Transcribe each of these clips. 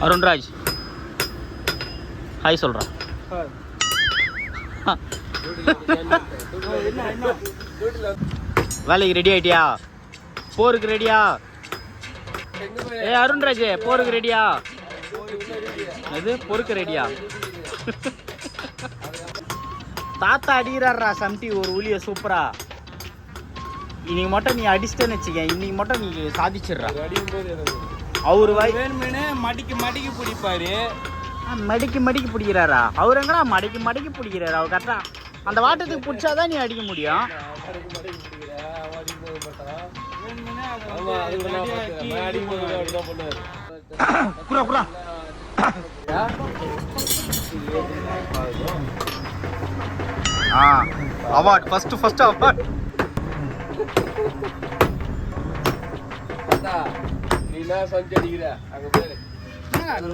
Arunraj hi சொல்கிறா. வேலைக்கு ready ஆகிட்டியா? போருக்கு ரெடியா? அருண்ராஜ் போருக்கு ரெடியா? அது பொறுக்கு ரெடியா? தாத்தா அடிக்கிறாரா சம்டி ஒரு ஊழிய சூப்பரா. இன்னைக்கு மட்டும் நீ அடிச்சிட்டேன்னு வச்சுக்க, இன்னைக்கு மட்டும் நீ சாதிச்சிடுறா. அவரு வேணுமே மடிக்கு பிடிப்பாரு. மடிக்கு பிடிக்கிறாரா? அவர் எங்கடா மடிக்கு பிடிக்கிறாரு? அவர் கரெக்டா அந்த வாட்டத்துக்கு பிடிச்சாதான் நீ அடிக்க முடியும். Award first award.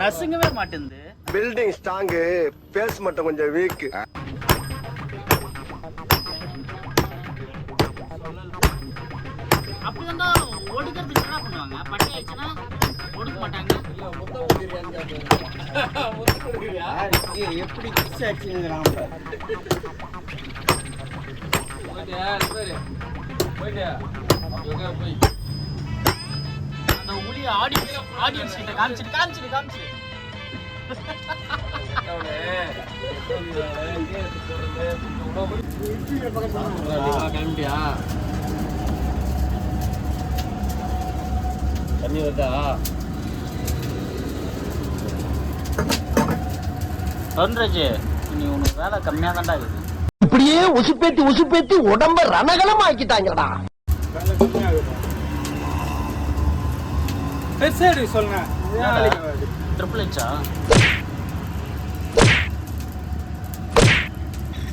நசுங்கவே மாட்டேங்குது. பில்டிங் ஸ்ட்ராங், பேஸ் மட்டும் கொஞ்சம் வீக். அப்படிதான் ஒடுக்கிறதுக்கு என்ன பண்ணுவாங்க? பட்டை ஆயிடுச்சுன்னா ஒடுக்க மாட்டாங்க. எப்படி கிஸ் ஆச்சுங்கிறான். அந்த உளி ஆடியன்ஸ் கிட்ட காமிச்சிட்டு தண்ணி வருதா? அருண்ராஜ் நீ உனக்கு வேலை கம்மியாக தான்டா இருக்குது. இப்படியே உசுப்பேத்தி உடம்ப ரணகலம் ஆக்கிட்டாங்கடா. சரி சொல்லுங்க. ட்ரிபிள் ஹெச்சா?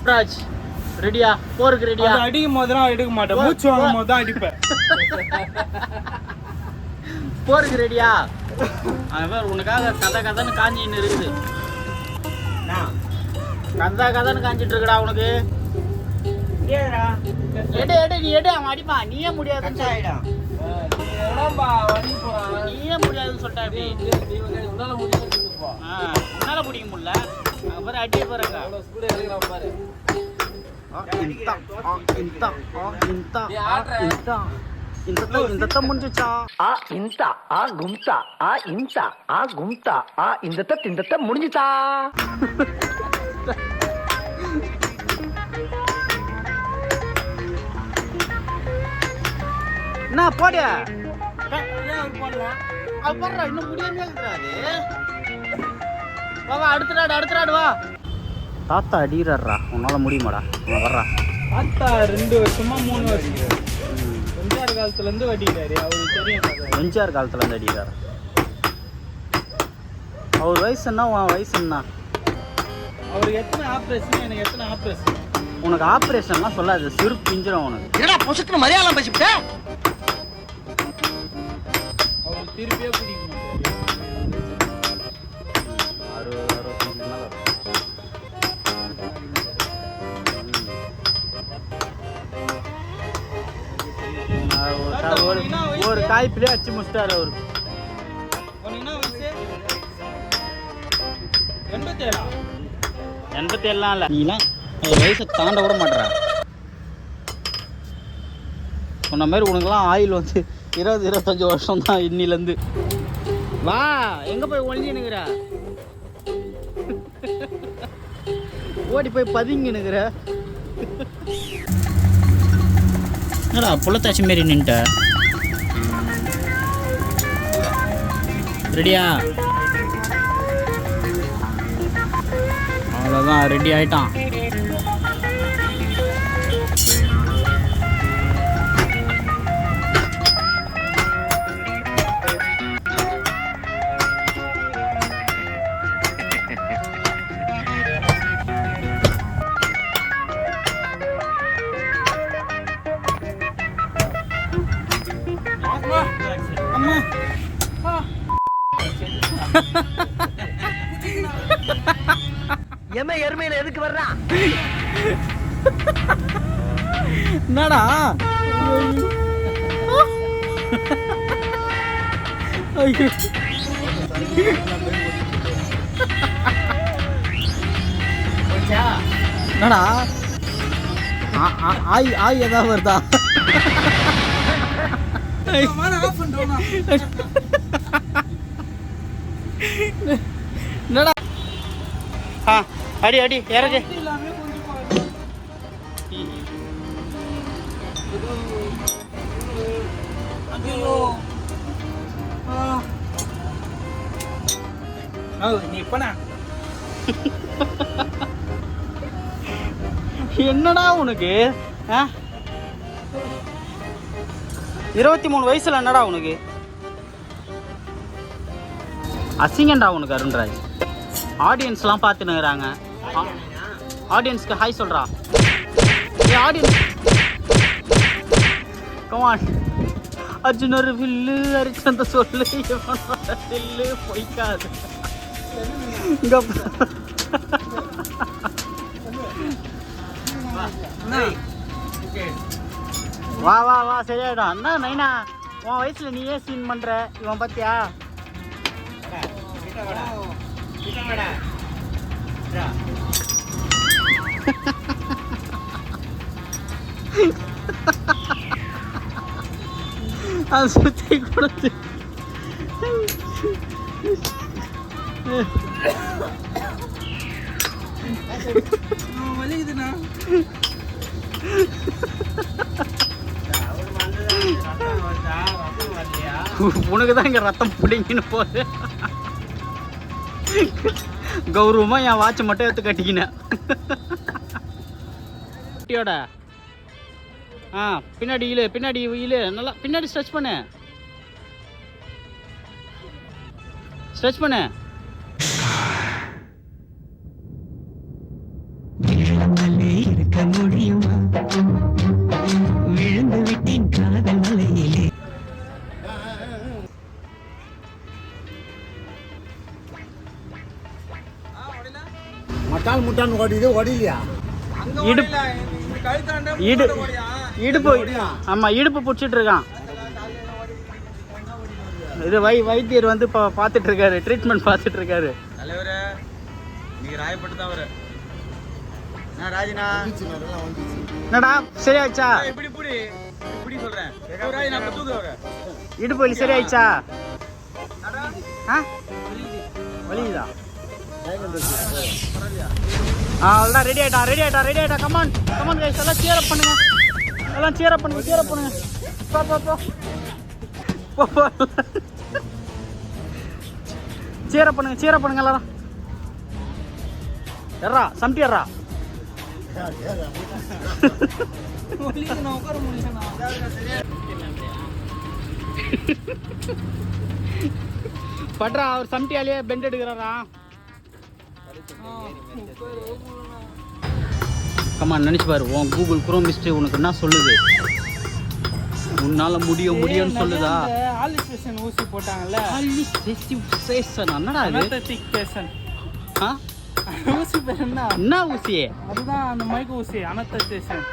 ராஜ் ரெடியா? போருக்கு ரெடியா? அடிக்கும் போதுலாம் எடுக்க மாட்டேன், மூச்சு வாங்கும் போது தான் அடிப்பேன். போருக்கு ரெடியா? அவன் உனக்காக கதைன்னு காஞ்சின்னு இருக்குது. கதைன்னு காஞ்சிட்டு இருக்குடா உனக்கு. எடு நீ எடு, அவன் அடிப்பான். நீயே முடியாதுன்னு சொல்லிட்டா. உன்னால பிடிக்க முடியல. அப்புறம் அடிய பாருங்க. இந்த முடிஞ்சுச்சா? இந்த முடிஞ்சுச்சா? என்ன போடு? இன்னும் முடியாம இருக்கிறாரு. அடுத்தராடு வா. தாத்தா அடிக்கிறாரா, உன்னால முடியுமாடா? வர்றா. தாத்தா 2 வருஷமா 3 வருஷம் எம்ஜிஆர் காலத்துல இருந்து அடிக்கிறாரு. அவருக்கு தெரியும். எம்ஜிஆர் காலத்துல இருந்து அடிக்கிறாரு. அவர் வயசு என்ன, உன் வயசு என்ன? அவருக்கு எத்தனை ஆப்ரேஷன், எனக்கு எத்தனை ஆப்ரேஷன்? உனக்கு ஆப்ரேஷன்லாம் சொல்லாது, சிறு பிஞ்சிடும் உனக்கு. என்னடா பொசுக்கு மரியாதை பேசிவிட்ட? அவர் திருப்பியே பிடிக்க மாட்டாரு. 65 மேல ஒரு காய்ப்பிலே அச்சு முடிச்சிட்டாரு அவரு. எண்பத்தேழு இல்ல, நீலாம் வயசை தாண்ட விட மாட்டேற. சொன்ன மாதிரி உனக்குலாம் ஆயில் வந்து 20-25 வருஷம் தான் இன்னிலேருந்து. வா, எங்க போய் ஒழிஞ்சுனுங்கிற? ஓடி போய் பதுங்கினுங்கிற. என்னடா புள்ளத்தாச்சி மாரி நின்ட்ட? ரெடியா? அவ்வளோதான், ரெடி ஆயிட்டான். அம்மா எம எருமையில எதுக்கு வர்றா? என்னடா? ஐயோ என்னடா ஆய் ஆய் ஏதாவது வருதா? என்னடா அடி அடி இறகு. நீ பண்ண என்னடா உனக்கு 23 வயசுல என்னடா உனக்கு அசிங்கண்டா உனக்கு அருண்ராஜ். ஆடியன்ஸ்லாம் பார்த்துனுக்குறாங்க. ஆடியன்ஸ்க்கு ஹாய் சொல்றா. Audience come on. அர்ஜுனர் வில்லு ஹரிச்சந்த சொல்லு வில்லு பொய்க்காது. இங்க வா வா வா சரியாயிடும். அண்ணா நைனா உன் வயசுல நீ ஏன் சீன் பண்ற? இவன் பாத்தியா? அது சுத்தி கொடுத்து வலிக்குதுண்ணா. உனக்கு தான் இங்க ரத்தம் பிடிங்கன்னு போகுது. கௌரவமா என் வாட்ச் மட்டும் எடுத்து கட்டிக்கினேன். பின்னாடி இழு பின்னாடி இழு நல்லா பின்னாடி ஸ்ட்ரெச் பண்ணு ஸ்ட்ரெச் பண்ணு. இருக்க முடியுமா விழுந்து விட்டேன் காதல் மலையிலே. மட்டால் முட்டான்னு ஓடிது ஓடிலையா? இடுப்பு ஆமா இடுப்பு பிடிச்சிட்டு இருக்கான். இது வைத்தியர் வந்து பார்த்துட்டு இருக்காரு. ட்ரீட்மெண்ட் பார்த்துட்டு இருக்காரு. தலைவரே நீங்க ராயப்பட்டு தான் வர ராஜினா என்னடா சரியாச்சா? இப்படி இப்படி இப்படி சொல்றேன் ராஜினா தூது வர இடுப்பு வலி சரியாயிச்சா? வலிதா? அவ்வளோதான். ரெடி ஆயிட்டா. கமான் கைஸ் எல்லாம் சியர் அப் பண்ணுங்க. போ சியர் அப் பண்ணுங்க எல்லாரும். எர்ரா சம்டி எர்ரா. பட்றா அவர் சம்டியாலேயே பெண்ட் எடுக்கிறாரா? கமான் நினைச்சு பாரு. உன் கூகுள் குரோம் ஹிஸ்டரி உனக்கு என்ன சொல்லுது? உன்னால முடியும்னு சொல்லுதா? ஆலிஸ்டேஷன் ஊசி போட்டாங்கல்ல. ஆலிஸ்டேஷன் என்னடா இது? அனஸ்தெசியேஷன். ஊசி பேர் என்ன ஊசி? அதுதான் அந்த மைக் ஊசி. அனஸ்தெசியேஷன்.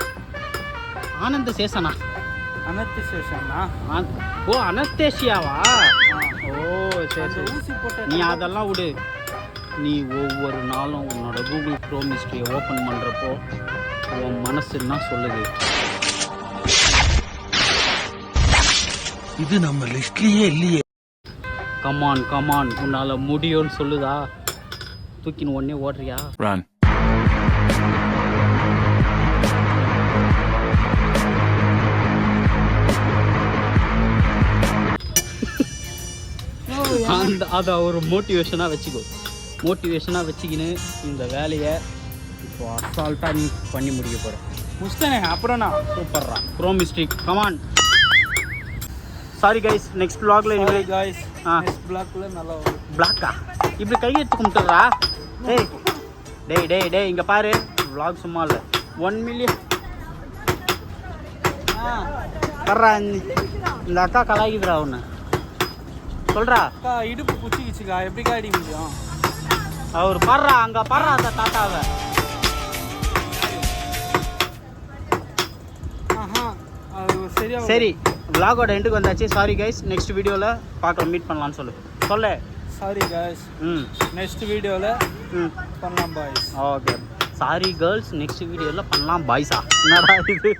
ஆனந்த சேஷனா? அனஸ்தெசியேஷனா? ஓ அனஸ்தேசியாவா? ஓ சரி. ஊசி போட்ட நீ அதெல்லாம் விடு. நீ ஒவ்வொரு நாளும் உன்னோட கூகுள் குரோம் ஹிஸ்டரியை ஓப்பன் பண்ணுறப்போ உன் மனசு என்ன சொல்லுது? இது நம்ம லிஸ்ட்லயே இல்லையே. கமான் உன்னால முடியும்னு சொல்லுதா? தூக்கின்னு உடனே ஓடுறியா? அதை ஒரு மோட்டிவேஷனாக வச்சுக்கின்னு இந்த வேலையை இப்போ அசால்ட்டாக நீ பண்ணி முடிக்க போகிற. முஸ்தானே அப்புறம் நான் சூப்பர்ரா. Chrome history come on. Sorry guys, next vlogல இனிமே गाइस நெக்ஸ்ட் vlogல நல்லா வரும். பிளாக்கா இப்படி கை எடுத்து கும்பிட்டுறா. டேய் இங்க பாரு. vlog சும்மா இல்ல 1 மில்லியன். வர்றா இந்த அக்கா கலாய்க்குதுடா உன்னை. சொல்றா அக்கா இடுப்பு குச்சிக்கிச்சுக்கா எப்படி காடி முடியும்? அவர் பாடுறா அங்க பாடுறா அந்த தாத்தாவை. சரியா சரி vlog-ஓட எண்டுக்கு வந்தாச்சு. சாரி கைஸ், நெக்ஸ்ட் வீடியோவில் பார்க்கலாம், மீட் பண்ணலாம்னு சொல்லு. சாரி guys, ம் நெக்ஸ்ட் வீடியோல ம் பண்ணலாம் boys. Okay sorry girls, next வீடியோவில் பண்ணலாம் பாய்ஸா? என்னடா இது?